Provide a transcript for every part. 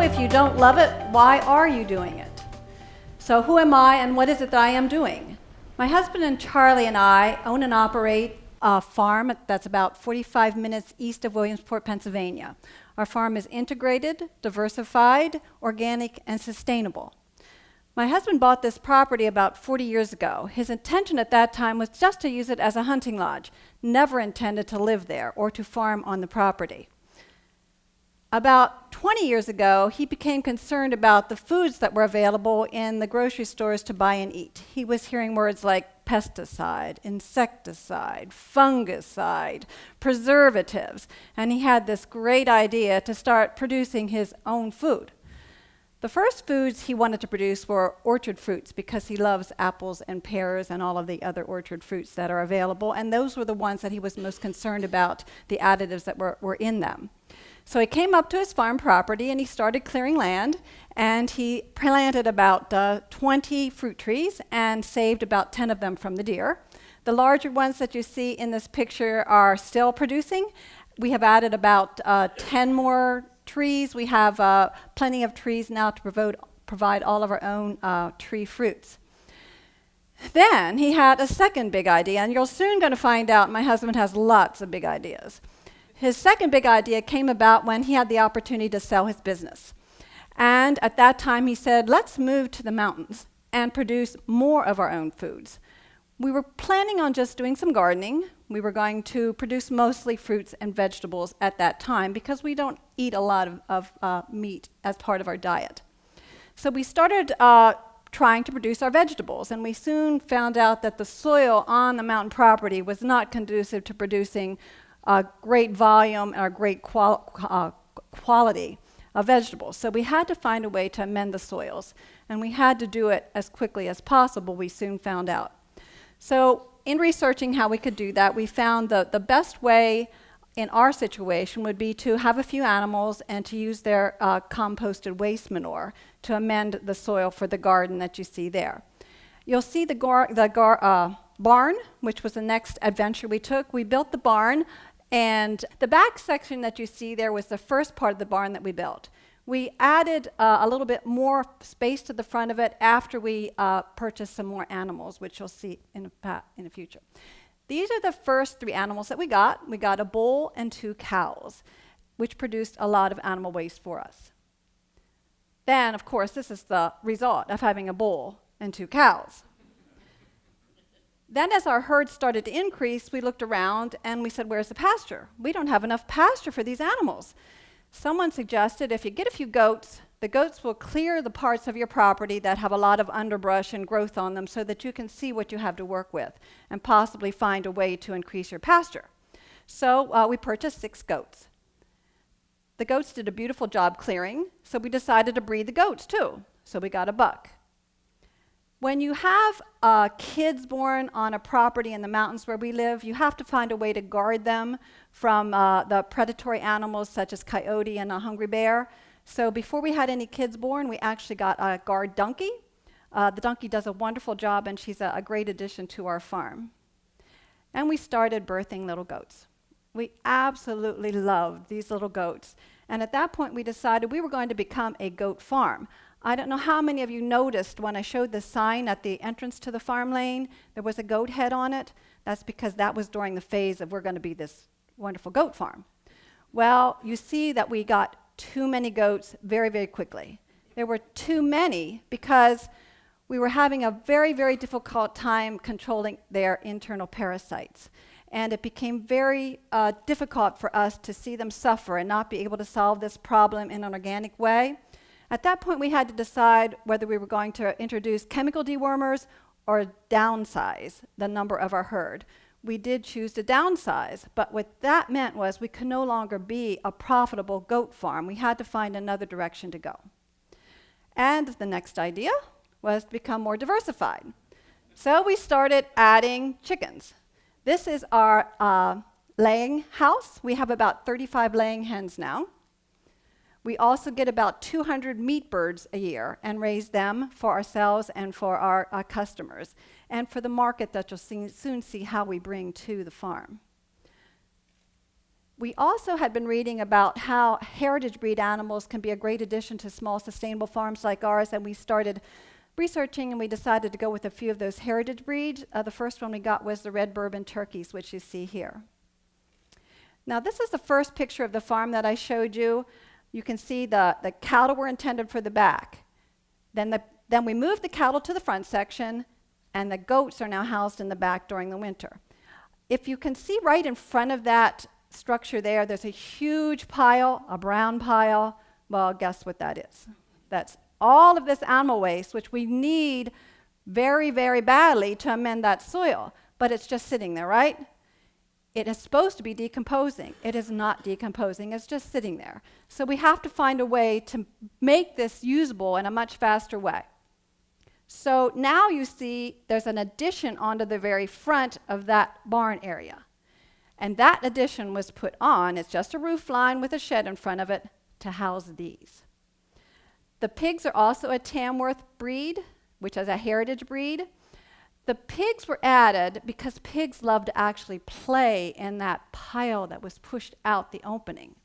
if you don't love it, why are you doing it? So who am I and what is it that I am doing? My husband and Charlie and I own and operate a farm that's about 45 minutes east of Williamsport, Pennsylvania. Our farm is integrated, diversified, organic, and sustainable. My husband bought this property about 40 years ago. His intention at that time was just to use it as a hunting lodge, never intended to live there or to farm on the property. About 20 years ago, he became concerned about the foods that were available in the grocery stores to buy and eat. He was hearing words like pesticide, insecticide, fungicide, preservatives, and he had this great idea to start producing his own food. The first foods he wanted to produce were orchard fruits because he loves apples and pears and all of the other orchard fruits that are available, and those were the ones that he was most concerned about, the additives that were in them. So he came up to his farm property and he started clearing land, and he planted about 20 fruit trees and saved about 10 of them from the deer. The larger ones that you see in this picture are still producing. We have added about 10 more trees. We have plenty of trees now to provide all of our own tree fruits. Then he had a second big idea, and you're soon going to find out my husband has lots of big ideas. His second big idea came about when he had the opportunity to sell his business. And at that time he said, let's move to the mountains and produce more of our own foods. We were planning on just doing some gardening. We were going to produce mostly fruits and vegetables at that time because we don't eat a lot of meat as part of our diet. So we started trying to produce our vegetables, and we soon found out that the soil on the mountain property was not conducive to producing a great volume or great quality of vegetables. So we had to find a way to amend the soils, and we had to do it as quickly as possible, we soon found out. So in researching how we could do that, we found the best way in our situation would be to have a few animals and to use their composted waste manure to amend the soil for the garden that you see there. You'll see the barn, which was the next adventure we took. We built the barn, and the back section that you see there was the first part of the barn that we built. We added a little bit more space to the front of it after we purchased some more animals, which you'll see in the future. These are the first 3 animals that we got. We got a bull and 2 cows, which produced a lot of animal waste for us. Then, of course, this is the result of having a bull and 2 cows. Then as our herd started to increase, we looked around and we said, where's the pasture? We don't have enough pasture for these animals. Someone suggested if you get a few goats, the goats will clear the parts of your property that have a lot of underbrush and growth on them so that you can see what you have to work with and possibly find a way to increase your pasture. So we purchased 6 goats. The goats did a beautiful job clearing, so we decided to breed the goats too. So we got a buck. When you have kids born on a property in the mountains where we live, you have to find a way to guard them from the predatory animals such as coyote and a hungry bear. So before we had any kids born, we actually got a guard donkey. The donkey does a wonderful job, and she's a great addition to our farm. And we started birthing little goats. We absolutely loved these little goats. And at that point, we decided we were going to become a goat farm. I don't know how many of you noticed when I showed the sign at the entrance to the farm lane, there was a goat head on it. That's because that was during the phase of we're going to be this wonderful goat farm. Well, you see that we got too many goats very, very quickly. There were too many because we were having a very, very difficult time controlling their internal parasites. And it became very difficult for us to see them suffer and not be able to solve this problem in an organic way. At that point, we had to decide whether we were going to introduce chemical dewormers or downsize the number of our herd. We did choose to downsize, but what that meant was we could no longer be a profitable goat farm. We had to find another direction to go. And the next idea was to become more diversified. So we started adding chickens. This is our laying house. We have about 35 laying hens now. We also get about 200 meat birds a year and raise them for ourselves and for our customers and for the market that you'll soon see how we bring to the farm. We also had been reading about how heritage breed animals can be a great addition to small sustainable farms like ours, and we started researching and we decided to go with a few of those heritage breeds. The first one we got was the red bourbon turkeys, which you see here. Now this is the first picture of the farm that I showed you. You can see the cattle were intended for the back. Then we moved the cattle to the front section, and the goats are now housed in the back during the winter. If you can see right in front of that structure there, there's a huge pile, a brown pile. Well, guess what that is? That's all of this animal waste, which we need very, very badly to amend that soil, but it's just sitting there, right? It is supposed to be decomposing. It is not decomposing, it's just sitting there. So we have to find a way to make this usable in a much faster way. So now you see there's an addition onto the very front of that barn area. And that addition was put on, it's just a roof line with a shed in front of it to house these. The pigs are also a Tamworth breed, which is a heritage breed. The pigs were added because pigs love to actually play in that pile that was pushed out the opening.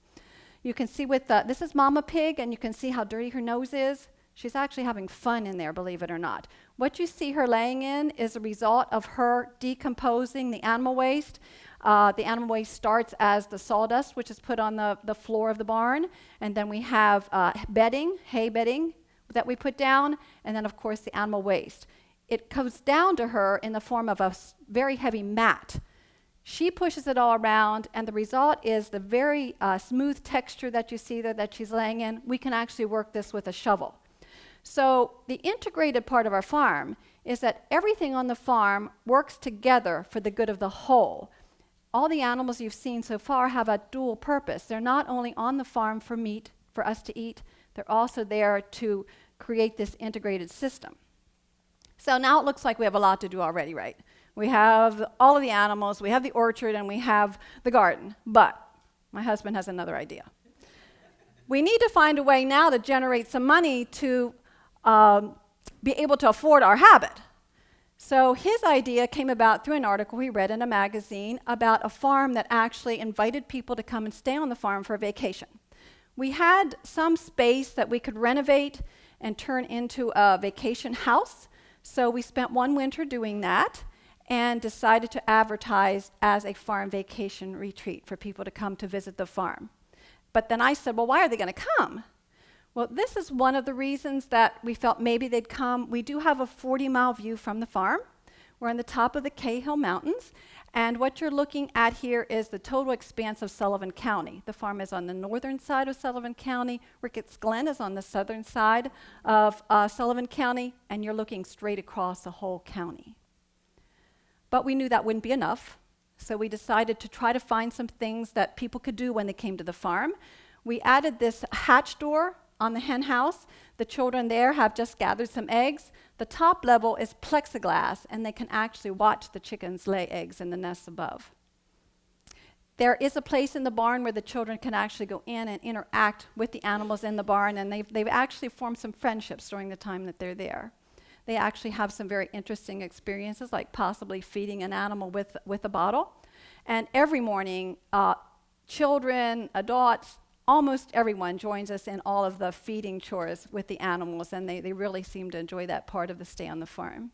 You can see this is Mama Pig, and you can see how dirty her nose is. She's actually having fun in there, believe it or not. What you see her laying in is a result of her decomposing the animal waste. The animal waste starts as the sawdust, which is put on the floor of the barn, and then we have bedding, hay bedding that we put down, and then of course the animal waste. It comes down to her in the form of a very heavy mat. She pushes it all around, and the result is the very smooth texture that you see there that she's laying in. We can actually work this with a shovel. So the integrated part of our farm is that everything on the farm works together for the good of the whole. All the animals you've seen so far have a dual purpose. They're not only on the farm for meat, for us to eat, they're also there to create this integrated system. So now it looks like we have a lot to do already, right? We have all of the animals, we have the orchard, and we have the garden. But my husband has another idea. We need to find a way now to generate some money to be able to afford our habit. So his idea came about through an article he read in a magazine about a farm that actually invited people to come and stay on the farm for a vacation. We had some space that we could renovate and turn into a vacation house. So we spent one winter doing that and decided to advertise as a farm vacation retreat for people to come to visit the farm. But then I said, well, why are they going to come? Well, this is one of the reasons that we felt maybe they'd come. We do have a 40-mile view from the farm. We're on the top of the Cahill Mountains, and what you're looking at here is the total expanse of Sullivan County. The farm is on the northern side of Sullivan County. Ricketts Glen is on the southern side of Sullivan County, and you're looking straight across the whole county. But we knew that wouldn't be enough, so we decided to try to find some things that people could do when they came to the farm. We added this hatch door on the hen house. The children there have just gathered some eggs. The top level is plexiglass, and they can actually watch the chickens lay eggs in the nests above. There is a place in the barn where the children can actually go in and interact with the animals in the barn, and they've actually formed some friendships during the time that they're there. They actually have some very interesting experiences, like possibly feeding an animal with a bottle. And every morning, children, adults, almost everyone joins us in all of the feeding chores with the animals, and they really seem to enjoy that part of the stay on the farm.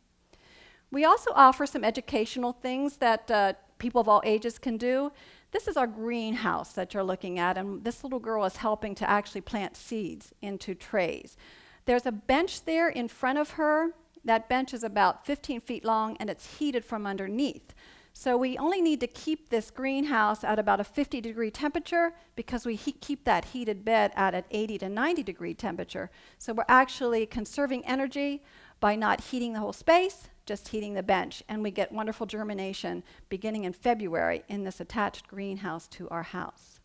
We also offer some educational things that people of all ages can do. This is our greenhouse that you're looking at, and this little girl is helping to actually plant seeds into trays. There's a bench there in front of her. That bench is about 15 feet long, and it's heated from underneath. So we only need to keep this greenhouse at about a 50-degree temperature because we keep that heated bed at an 80 to 90-degree temperature. So we're actually conserving energy by not heating the whole space, just heating the bench. And we get wonderful germination beginning in February in this attached greenhouse to our house.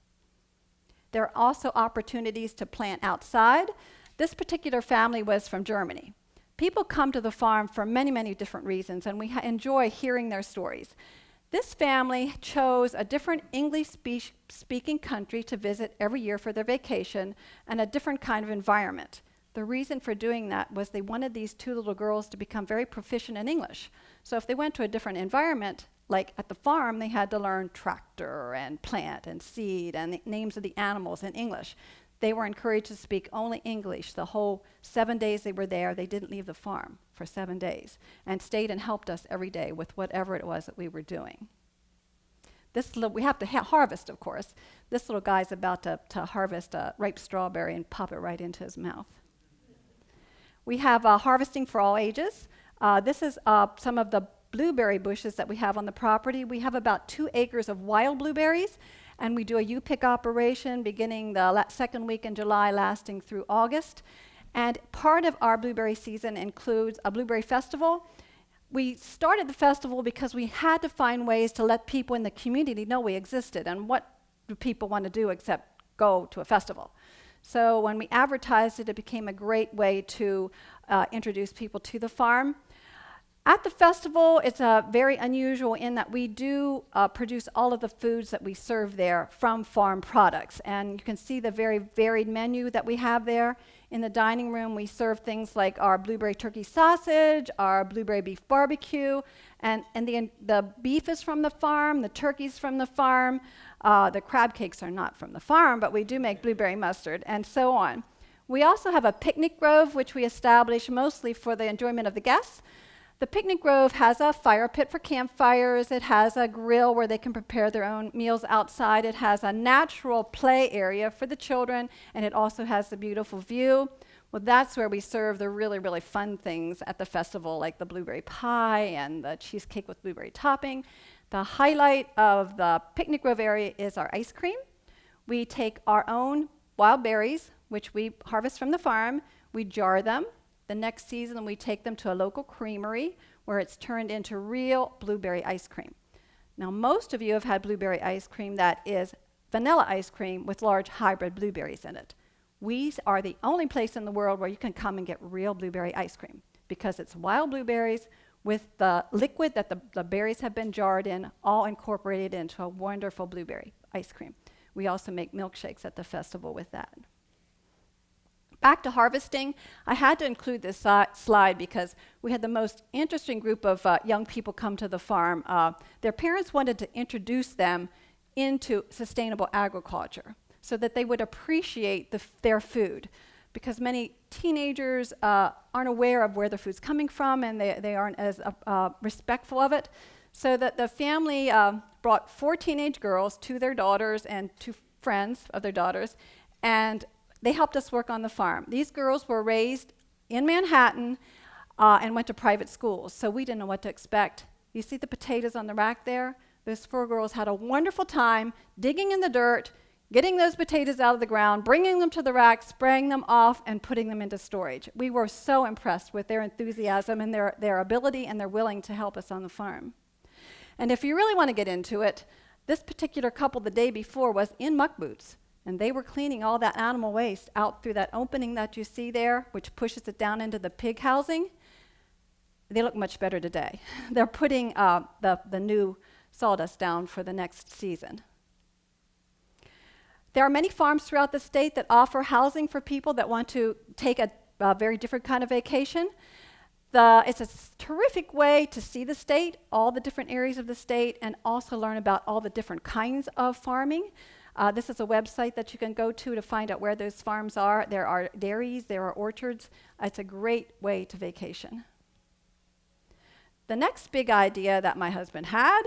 There are also opportunities to plant outside. This particular family was from Germany. People come to the farm for many, many different reasons, and we enjoy hearing their stories. This family chose a different English-speaking country to visit every year for their vacation and a different kind of environment. The reason for doing that was they wanted these two little girls to become very proficient in English. So if they went to a different environment, Like at the farm, they had to learn tractor and plant and seed and the names of the animals in English. They were encouraged to speak only English. The whole 7 days they were there, they didn't leave the farm for 7 days and stayed and helped us every day with whatever it was that we were doing. We have to harvest, of course. This little guy's about to harvest a ripe strawberry and pop it right into his mouth. We have harvesting for all ages. This is some of the blueberry bushes that we have on the property. We have about 2 acres of wild blueberries, and we do a U-pick operation beginning the second week in July, lasting through August. And part of our blueberry season includes a blueberry festival. We started the festival because we had to find ways to let people in the community know we existed, and what do people want to do except go to a festival? So when we advertised it, it became a great way to introduce people to the farm. At the festival, it's very unusual in that we do produce all of the foods that we serve there from farm products. And you can see the very varied menu that we have there. In the dining room, we serve things like our blueberry turkey sausage, our blueberry beef barbecue, and the beef is from the farm, the turkey's from the farm, the crab cakes are not from the farm, but we do make blueberry mustard, and so on. We also have a picnic grove, which we establish mostly for the enjoyment of the guests. The picnic grove has a fire pit for campfires. It has a grill where they can prepare their own meals outside. It has a natural play area for the children, and it also has a beautiful view. Well, that's where we serve the really, really fun things at the festival, like the blueberry pie and the cheesecake with blueberry topping. The highlight of the picnic grove area is our ice cream. We take our own wild berries, which we harvest from the farm. We jar them. The next season, we take them to a local creamery where it's turned into real blueberry ice cream. Now, most of you have had blueberry ice cream that is vanilla ice cream with large hybrid blueberries in it. We are the only place in the world where you can come and get real blueberry ice cream because it's wild blueberries with the liquid that the berries have been jarred in, all incorporated into a wonderful blueberry ice cream. We also make milkshakes at the festival with that. Back to harvesting, I had to include this slide because we had the most interesting group of young people come to the farm. Their parents wanted to introduce them into sustainable agriculture so that they would appreciate their food, because many teenagers aren't aware of where their food's coming from and they aren't as respectful of it. So that the family brought 4 teenage girls, 2 their daughters and 2 friends of their daughters, and they helped us work on the farm. These girls were raised in Manhattan and went to private schools, so we didn't know what to expect. You see the potatoes on the rack there? Those 4 girls had a wonderful time digging in the dirt, getting those potatoes out of the ground, bringing them to the rack, spraying them off, and putting them into storage. We were so impressed with their enthusiasm and their ability and their willing to help us on the farm. And if you really want to get into it, this particular couple the day before was in muck boots. And they were cleaning all that animal waste out through that opening that you see there, which pushes it down into the pig housing. They look much better today. They're putting the new sawdust down for the next season. There are many farms throughout the state that offer housing for people that want to take a very different kind of vacation. It's a terrific way to see the state, all the different areas of the state, and also learn about all the different kinds of farming. This is a website that you can go to find out where those farms are. There are dairies, there are orchards. It's a great way to vacation. The next big idea that my husband had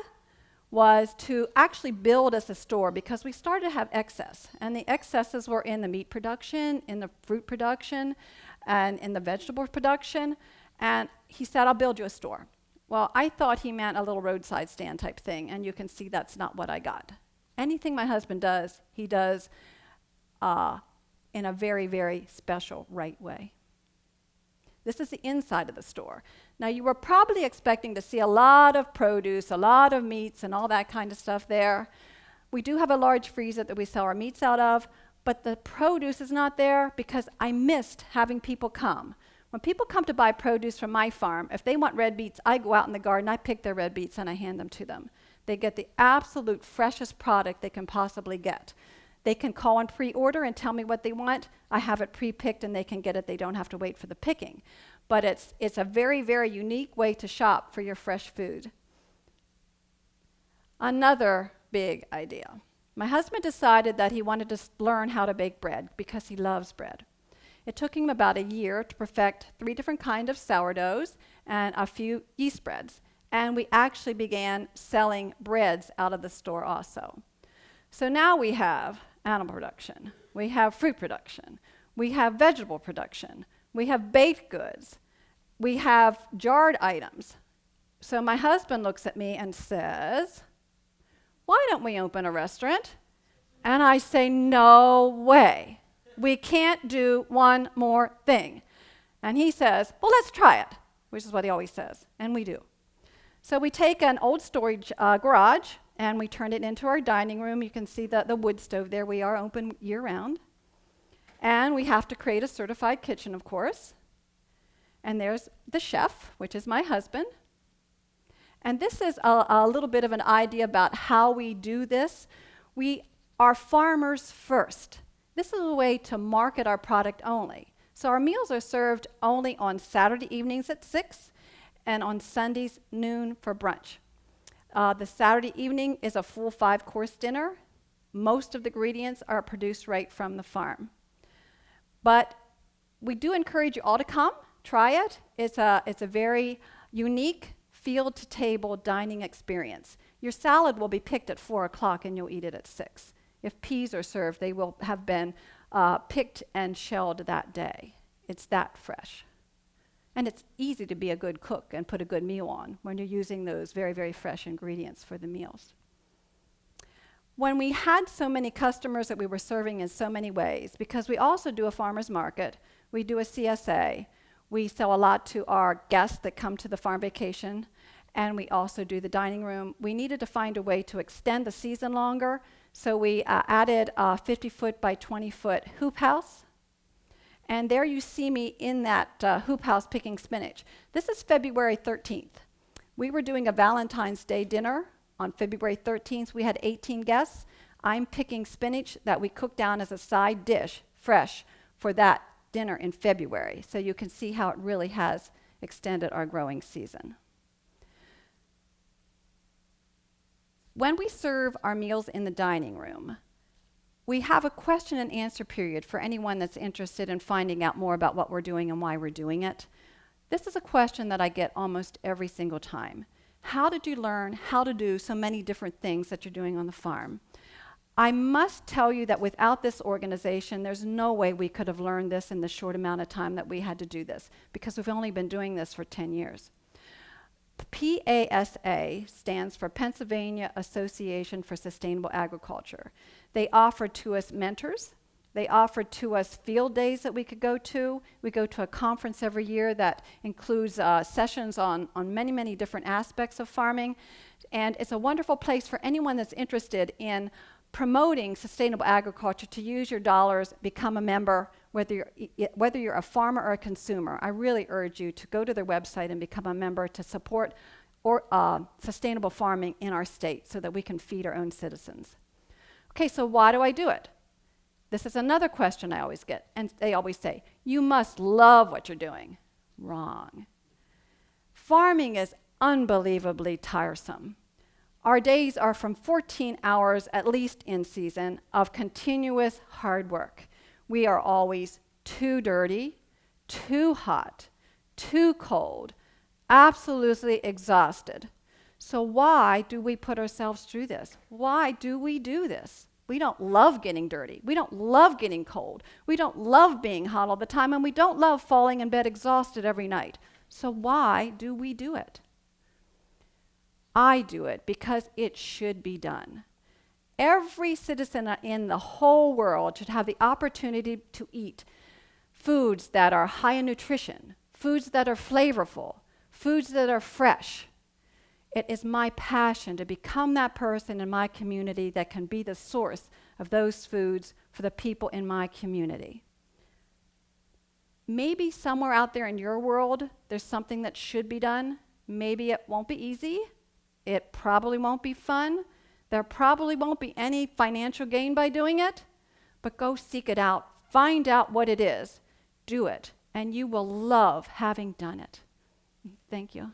was to actually build us a store because we started to have excess. And the excesses were in the meat production, in the fruit production, and in the vegetable production. And he said, I'll build you a store. Well, I thought he meant a little roadside stand type thing, and you can see that's not what I got. Anything my husband does, he does in a very, very special, right way. This is the inside of the store. Now, you were probably expecting to see a lot of produce, a lot of meats, and all that kind of stuff there. We do have a large freezer that we sell our meats out of, but the produce is not there because I missed having people come. When people come to buy produce from my farm, if they want red beets, I go out in the garden, I pick their red beets, and I hand them to them. They get the absolute freshest product they can possibly get. They can call and pre-order and tell me what they want. I have it pre-picked and they can get it. They don't have to wait for the picking. But it's a very, very unique way to shop for your fresh food. Another big idea. My husband decided that he wanted to learn how to bake bread because he loves bread. It took him about a year to perfect 3 different kinds of sourdoughs and a few yeast breads. And we actually began selling breads out of the store also. So now we have animal production, we have fruit production, we have vegetable production, we have baked goods, we have jarred items. So my husband looks at me and says, "Why don't we open a restaurant?" And I say, "No way. We can't do one more thing." And he says, "Well, let's try it," which is what he always says, and we do. So we take an old storage garage and we turn it into our dining room. You can see the wood stove there. We are open year-round. And we have to create a certified kitchen, of course. And there's the chef, which is my husband. And this is a little bit of an idea about how we do this. We are farmers first. This is a way to market our product only. So our meals are served only on Saturday evenings at 6 and on Sundays noon for brunch. The Saturday evening is a full 5-course dinner. Most of the ingredients are produced right from the farm. But we do encourage you all to come, try it. It's a very unique field-to-table dining experience. Your salad will be picked at 4 o'clock and you'll eat it at 6. If peas are served, they will have been picked and shelled that day. It's that fresh. And it's easy to be a good cook and put a good meal on when you're using those very, very fresh ingredients for the meals. When we had so many customers that we were serving in so many ways, because we also do a farmer's market, we do a CSA, we sell a lot to our guests that come to the farm vacation, and we also do the dining room. We needed to find a way to extend the season longer, so we added a 50-foot by 20-foot hoop house. And there you see me in that hoop house picking spinach. This is February 13th. We were doing a Valentine's Day dinner on February 13th. We had 18 guests. I'm picking spinach that we cooked down as a side dish, fresh, for that dinner in February. So you can see how it really has extended our growing season. When we serve our meals in the dining room, we have a question and answer period for anyone that's interested in finding out more about what we're doing and why we're doing it. This is a question that I get almost every single time. How did you learn how to do so many different things that you're doing on the farm? I must tell you that without this organization, there's no way we could have learned this in the short amount of time that we had to do this, because we've only been doing this for 10 years. PASA stands for Pennsylvania Association for Sustainable Agriculture. They offer to us mentors. They offer to us field days that we could go to. We go to a conference every year that includes sessions on many, many different aspects of farming. And it's a wonderful place for anyone that's interested in promoting sustainable agriculture to use your dollars, become a member, whether you're a farmer or a consumer. I really urge you to go to their website and become a member to support sustainable farming in our state so that we can feed our own citizens. Okay, so why do I do it? This is another question I always get, and they always say, "You must love what you're doing." Wrong. Farming is unbelievably tiresome. Our days are from 14 hours, at least in season, of continuous hard work. We are always too dirty, too hot, too cold, absolutely exhausted. So why do we put ourselves through this? Why do we do this? We don't love getting dirty. We don't love getting cold. We don't love being hot all the time, and we don't love falling in bed exhausted every night. So why do we do it? I do it because it should be done. Every citizen in the whole world should have the opportunity to eat foods that are high in nutrition, foods that are flavorful, foods that are fresh. It is my passion to become that person in my community that can be the source of those foods for the people in my community. Maybe somewhere out there in your world, there's something that should be done. Maybe it won't be easy. It probably won't be fun. There probably won't be any financial gain by doing it, but go seek it out. Find out what it is. Do it, and you will love having done it. Thank you.